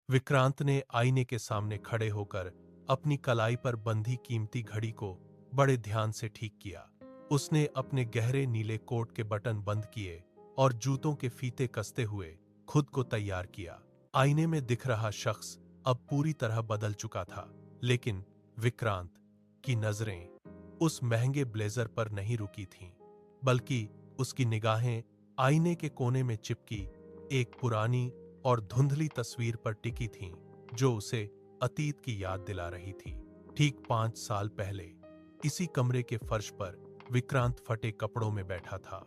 विक्रांत ने आईने के सामने खड़े होकर अपनी कलाई पर बंधी कीमती घड़ी को बड़े ध्यान से ठीक किया। उसने अपने गहरे नीले कोट के बटन बंद किए और जूतों के फीते कसते हुए खुद को तैयार किया। आईने में दिख रहा शख्स अब पूरी तरह बदल चुका था, लेकिन विक्रांत की नजरें उस महंगे ब्लेजर पर नहीं रुकी थीं, बल्कि उसकी निगाहें आईने के कोने में चिपकी एक पुरानी और धुंधली तस्वीर पर टिकी थीं, जो उसे अतीत की याद दिला रही थी। ठीक 5 साल पहले इसी कमरे के फर्श पर विक्रांत फटे कपड़ों में बैठा था।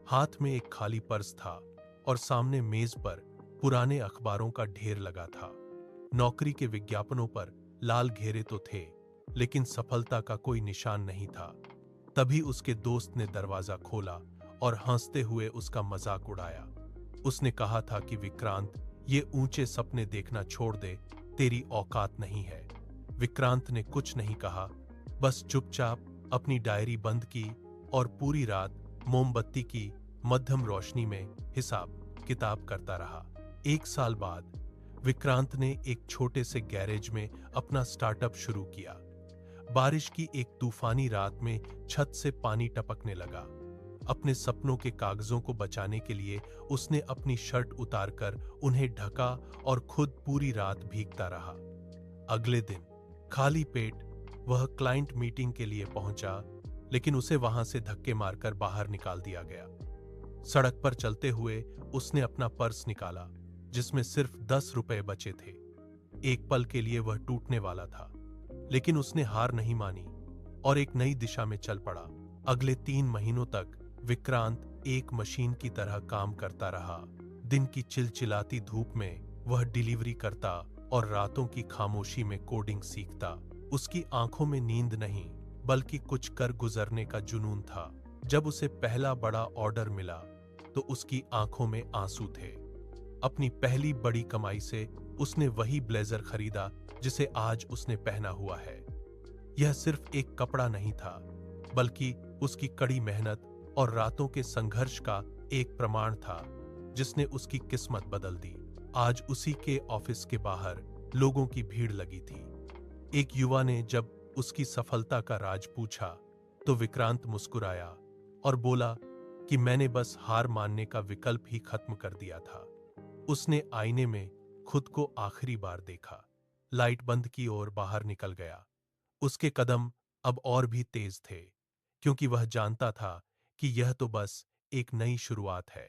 हाथ में एक खाली पर्स था और सामने मेज पर पुराने अखबारों का ढेर लगा था। नौकरी के विज्ञापनों पर लाल घेरे तो थे, लेकिन सफलता का कोई निशान नहीं था। तभी उसके दोस्त ने दरवाजा खोला और हंसते हुए उसका मजाक उड़ाया। उसने कहा था कि विक्रांत, ये ऊंचे सपने देखना छोड़ दे, तेरी औकात नहीं है। विक्रांत ने कुछ नहीं कहा, बस चुपचाप अपनी डायरी बंद की और पूरी रात मोमबत्ती की मध्यम रोशनी में हिसाब किताब करता रहा। 1 साल बाद विक्रांत ने एक छोटे से गैरेज में अपना स्टार्टअप शुरू किया। बारिश की एक तूफानी रात में छत से पानी टपकने लगा। अपने सपनों के कागजों को बचाने के लिए उसने अपनी शर्ट उतारकर उन्हें ढका और खुद पूरी रात भीगता रहा। अगले दिन खाली पेट वह क्लाइंट मीटिंग के लिए पहुंचा, लेकिन उसे वहां से धक्के मारकर बाहर निकाल दिया गया। सड़क पर चलते हुए उसने अपना पर्स निकाला, जिसमें सिर्फ 10 रुपए बचे थे। एक पल के लिए वह टूटने वाला था, लेकिन उसने हार नहीं मानी और एक नई दिशा में चल पड़ा। अगले 3 महीनों तक विक्रांत एक मशीन की तरह काम करता रहा। दिन की चिलचिलाती धूप में वह डिलीवरी करता और रातों की खामोशी में कोडिंग सीखता। उसकी आंखों में नींद नहीं, बल्कि कुछ कर गुजरने का जुनून था। जब उसे पहला बड़ा ऑर्डर मिला तो उसकी आंखों में आंसू थे। अपनी पहली बड़ी कमाई से उसने वही ब्लेजर खरीदा जिसे आज उसने पहना हुआ है। यह सिर्फ एक कपड़ा नहीं था, बल्कि उसकी कड़ी मेहनत और रातों के संघर्ष का एक प्रमाण था, जिसने उसकी किस्मत बदल दी। आज उसी के ऑफिस के बाहर लोगों की भीड़ लगी थी। एक युवा ने जब उसकी सफलता का राज पूछा, तो विक्रांत मुस्कुराया और बोला कि मैंने बस हार मानने का विकल्प ही खत्म कर दिया था। उसने आईने में खुद को आखिरी बार देखा, लाइट बंद की और बाहर निकल गया। उसके कदम अब और भी तेज थे, क्योंकि वह जानता था कि यह तो बस एक नई शुरुआत है।